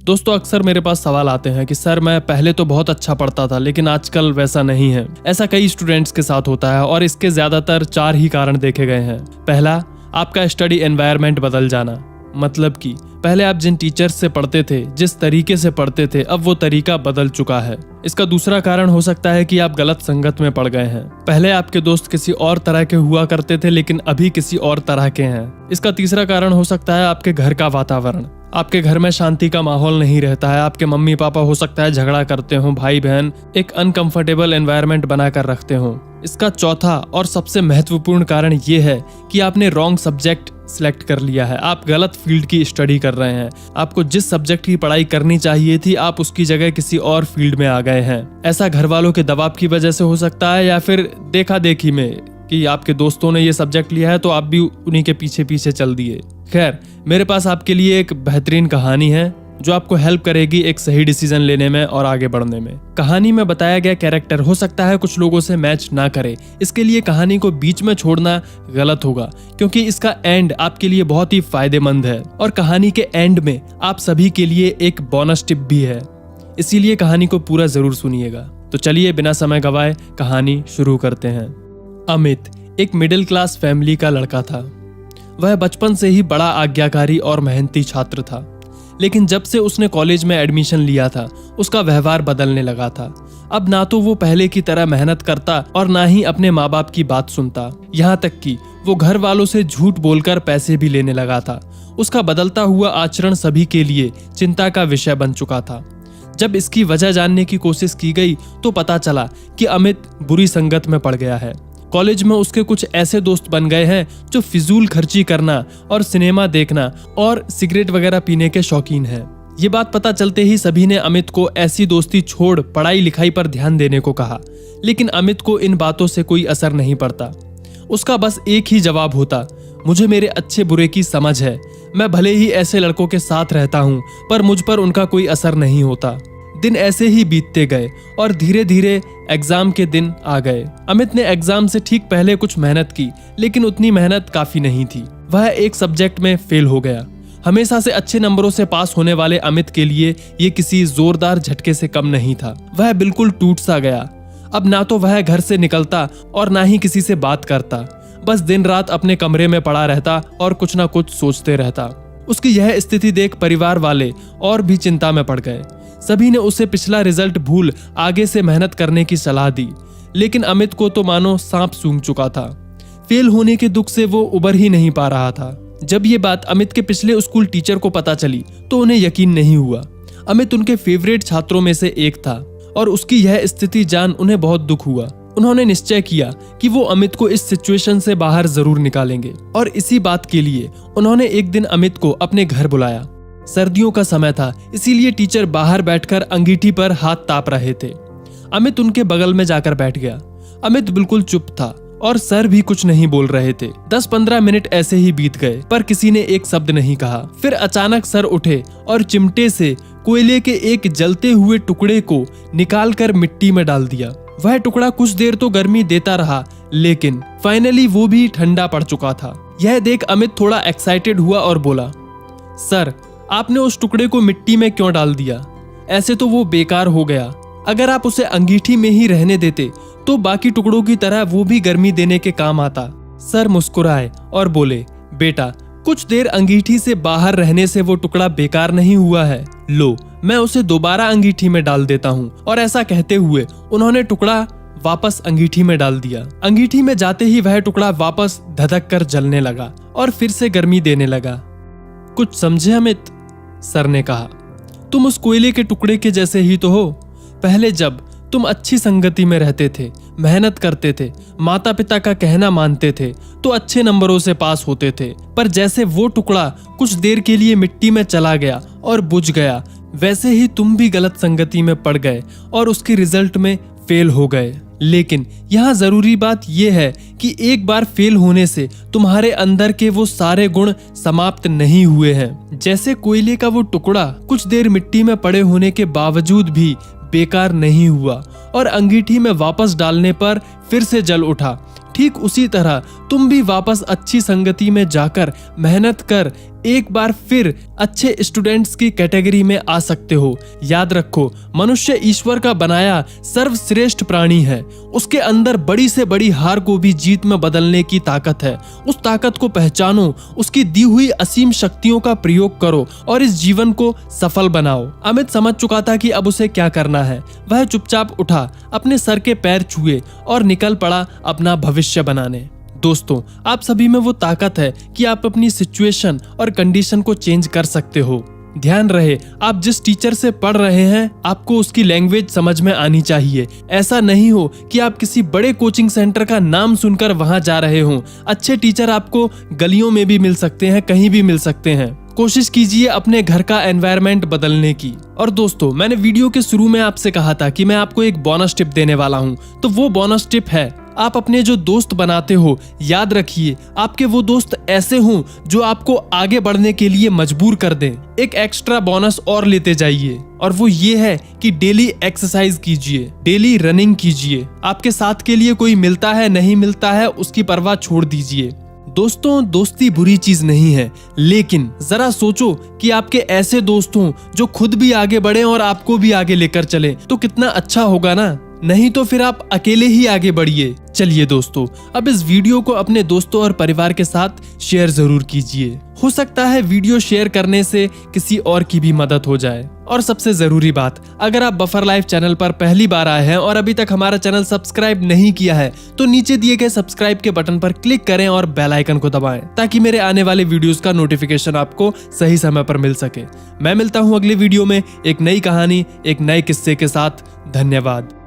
दोस्तों अक्सर मेरे पास सवाल आते हैं कि सर मैं पहले तो बहुत अच्छा पढ़ता था लेकिन आजकल वैसा नहीं है। ऐसा कई स्टूडेंट्स के साथ होता है और इसके ज्यादातर 4 ही कारण देखे गए हैं। पहला, आपका स्टडी एनवायरनमेंट बदल जाना। मतलब कि पहले आप जिन टीचर्स से पढ़ते थे, जिस तरीके से पढ़ते थे, अब वो तरीका बदल चुका है। इसका दूसरा कारण हो सकता है कि आप गलत संगत में पड़ गए हैं। पहले आपके दोस्त किसी और तरह के हुआ करते थे लेकिन अभी किसी और तरह के हैं। इसका तीसरा कारण हो सकता है आपके घर का वातावरण। आपके घर में शांति का माहौल नहीं रहता है। आपके मम्मी पापा हो सकता है झगड़ा करते हो, भाई बहन एक अनकंफर्टेबल एनवायरनमेंट बनाकर रखते हो। इसका चौथा और सबसे महत्वपूर्ण कारण ये है कि आपने रॉन्ग सब्जेक्ट सिलेक्ट कर लिया है। आप गलत फील्ड की स्टडी कर रहे हैं। आपको जिस सब्जेक्ट की पढ़ाई करनी चाहिए थी आप उसकी जगह किसी और फील्ड में आ गए हैं। ऐसा घर वालों के दबाव की वजह से हो सकता है या फिर देखा देखी में कि आपके दोस्तों ने ये सब्जेक्ट लिया है तो आप भी उन्हीं के पीछे पीछे चल दिए। खैर, मेरे पास आपके लिए एक बेहतरीन कहानी है जो आपको हेल्प करेगी एक सही डिसीजन लेने में और आगे बढ़ने में। कहानी में बताया गया कैरेक्टर हो सकता है कुछ लोगों से मैच ना करे, इसके लिए कहानी को बीच में छोड़ना गलत होगा क्योंकि इसका एंड आपके लिए बहुत ही फायदेमंद है और कहानी के एंड में आप सभी के लिए एक बोनस टिप भी है, इसीलिए कहानी को पूरा जरूर सुनिएगा। तो चलिए बिना समय गवाए कहानी शुरू करते हैं। अमित एक मिडिल क्लास फैमिली का लड़का था। वह बचपन से ही बड़ा आज्ञाकारी और मेहनती छात्र था, लेकिन जब से उसने कॉलेज में एडमिशन लिया था उसका व्यवहार बदलने लगा था। अब ना तो वो पहले की तरह मेहनत करता और ना ही अपने माँ बाप की बात सुनता। यहाँ तक कि वो घर वालों से झूठ बोलकर पैसे भी लेने लगा था। उसका बदलता हुआ आचरण सभी के लिए चिंता का विषय बन चुका था। जब इसकी वजह जानने की कोशिश की गई तो पता चला कि अमित बुरी संगत में पड़ गया है। कॉलेज में उसके कुछ ऐसे दोस्त बन गए हैं जो फिजूल खर्ची करना और सिनेमा देखना और सिगरेट वगैरह पीने के शौकीन हैं। ये बात पता चलते ही सभी ने अमित को ऐसी दोस्ती छोड़ पढ़ाई लिखाई पर ध्यान देने को कहा, लेकिन अमित को इन बातों से कोई असर नहीं पड़ता। उसका बस एक ही जवाब होता, मुझे मेरे अच्छे बुरे की समझ है। मैं भले ही ऐसे लड़कों के साथ रहता हूँ पर मुझ पर उनका कोई असर नहीं होता। दिन ऐसे ही बीतते गए और धीरे धीरे एग्जाम के दिन आ गए। अमित ने एग्जाम से ठीक पहले कुछ मेहनत की, लेकिन उतनी मेहनत काफी नहीं थी। वह एक सब्जेक्ट में फेल हो गया। हमेशा से अच्छे नंबरों से पास होने वाले अमित के लिए ये किसी जोरदार झटके से कम नहीं था। वह बिल्कुल टूट सा गया। अब ना तो वह घर से निकलता और ना ही किसी से बात करता। बस दिन रात अपने कमरे में पड़ा रहता और कुछ ना कुछ सोचते रहता। उसकी यह स्थिति देख परिवार वाले और भी चिंता में पड़ गए। सभी ने उसे पिछला रिजल्ट भूल आगे से मेहनत करने की सलाह दी, लेकिन अमित को तो मानो सांप सूंघ चुका था। फेल होने के दुख से वो उबर ही नहीं पा रहा था। जब ये बात अमित के पिछले स्कूल टीचर को पता चली तो उन्हें यकीन नहीं हुआ। अमित उनके फेवरेट छात्रों में से एक था और उसकी यह स्थिति जान उन्हें बहुत दुख हुआ। उन्होंने निश्चय किया कि वो अमित को इस सिचुएशन से बाहर जरूर निकालेंगे और इसी बात के लिए उन्होंने एक दिन अमित को अपने घर बुलाया। सर्दियों का समय था, इसीलिए टीचर बाहर बैठकर अंगीठी पर हाथ ताप रहे थे। अमित उनके बगल में जाकर बैठ गया। अमित बिल्कुल चुप था और सर भी कुछ नहीं बोल रहे थे। 10-15 मिनट ऐसे ही बीत गए पर किसी ने एक शब्द नहीं कहा। फिर अचानक सर उठे और चिमटे से कोयले के एक जलते हुए टुकड़े को निकालकर मिट्टी में डाल दिया। वह टुकड़ा कुछ देर तो गर्मी देता रहा, लेकिन फाइनली वो भी ठंडा पड़ चुका था। यह देख अमित थोड़ा एक्साइटेड हुआ और बोला, सर आपने उस टुकड़े को मिट्टी में क्यों डाल दिया? ऐसे तो वो बेकार हो गया। अगर आप उसे अंगीठी में ही रहने देते तो बाकी टुकड़ों की तरह वो भी गर्मी देने के काम आता। सर मुस्कुराए और बोले, बेटा कुछ देर अंगीठी से बाहर रहने से वो टुकड़ा बेकार नहीं हुआ है। लो मैं उसे दोबारा अंगीठी में डाल देता हूँ। और ऐसा कहते हुए उन्होंने टुकड़ा वापस अंगीठी में डाल दिया। अंगीठी में जाते ही वह टुकड़ा वापस धधक कर जलने लगा और फिर से गर्मी देने लगा। कुछ समझे अमित? सर ने कहा, तुम उस कोयले के टुकड़े के जैसे ही तो हो। पहले जब तुम अच्छी संगति में रहते थे, मेहनत करते थे, माता पिता का कहना मानते थे तो अच्छे नंबरों से पास होते थे। पर जैसे वो टुकड़ा कुछ देर के लिए मिट्टी में चला गया और बुझ गया, वैसे ही तुम भी गलत संगति में पड़ गए और उसके रिजल्ट में फेल हो गए। लेकिन यहाँ जरूरी बात यह है कि एक बार फेल होने से तुम्हारे अंदर के वो सारे गुण समाप्त नहीं हुए हैं। जैसे कोयले का वो टुकड़ा कुछ देर मिट्टी में पड़े होने के बावजूद भी बेकार नहीं हुआ और अंगीठी में वापस डालने पर फिर से जल उठा, ठीक उसी तरह तुम भी वापस अच्छी संगति में जाकर मेहनत कर एक बार फिर अच्छे स्टूडेंट्स की कैटेगरी में आ सकते हो। याद रखो, मनुष्य ईश्वर का बनाया सर्वश्रेष्ठ प्राणी है। उसके अंदर बड़ी से बड़ी हार को भी जीत में बदलने की ताकत है। उस ताकत को पहचानो, उसकी दी हुई असीम शक्तियों का प्रयोग करो और इस जीवन को सफल बनाओ। अमित समझ चुका था कि अब उसे क्या करना है। वह चुपचाप उठा, अपने सर के पैर छुए और निकल पड़ा अपना भविष्य बनाने। दोस्तों, आप सभी में वो ताकत है कि आप अपनी सिचुएशन और कंडीशन को चेंज कर सकते हो। ध्यान रहे, आप जिस टीचर से पढ़ रहे हैं आपको उसकी लैंग्वेज समझ में आनी चाहिए। ऐसा नहीं हो कि आप किसी बड़े कोचिंग सेंटर का नाम सुनकर वहां जा रहे हो। अच्छे टीचर आपको गलियों में भी मिल सकते हैं, कहीं भी मिल सकते हैं। कोशिश कीजिए अपने घर का एनवायरनमेंट बदलने की। और दोस्तों, मैंने वीडियो के शुरू में आपसे कहा था कि मैं आपको एक बोनस टिप देने वाला हूं, तो वो बोनस टिप है, आप अपने जो दोस्त बनाते हो, याद रखिए आपके वो दोस्त ऐसे हों जो आपको आगे बढ़ने के लिए मजबूर कर दें। एक एक्स्ट्रा बोनस और लेते जाइए, और वो ये है कि डेली एक्सरसाइज कीजिए, डेली रनिंग कीजिए। आपके साथ के लिए कोई मिलता है नहीं मिलता है उसकी परवाह छोड़ दीजिए। दोस्तों, दोस्ती बुरी चीज नहीं है, लेकिन जरा सोचो कि आपके ऐसे दोस्त हों जो खुद भी आगे बढ़े और आपको भी आगे लेकर चले, तो कितना अच्छा होगा ना। नहीं तो फिर आप अकेले ही आगे बढ़िए। चलिए दोस्तों, अब इस वीडियो को अपने दोस्तों और परिवार के साथ शेयर जरूर कीजिए। हो सकता है वीडियो शेयर करने से किसी और की भी मदद हो जाए। और सबसे जरूरी बात, अगर आप बफर लाइफ चैनल पर पहली बार आए हैं और अभी तक हमारा चैनल सब्सक्राइब नहीं किया है तो नीचे दिए गए सब्सक्राइब के बटन पर क्लिक करें और बेल आइकन को दबाएं ताकि मेरे आने वाले वीडियोस का नोटिफिकेशन आपको सही समय पर मिल सके। मैं मिलता हूं अगले वीडियो में एक नई कहानी, एक नए किस्से के साथ। धन्यवाद।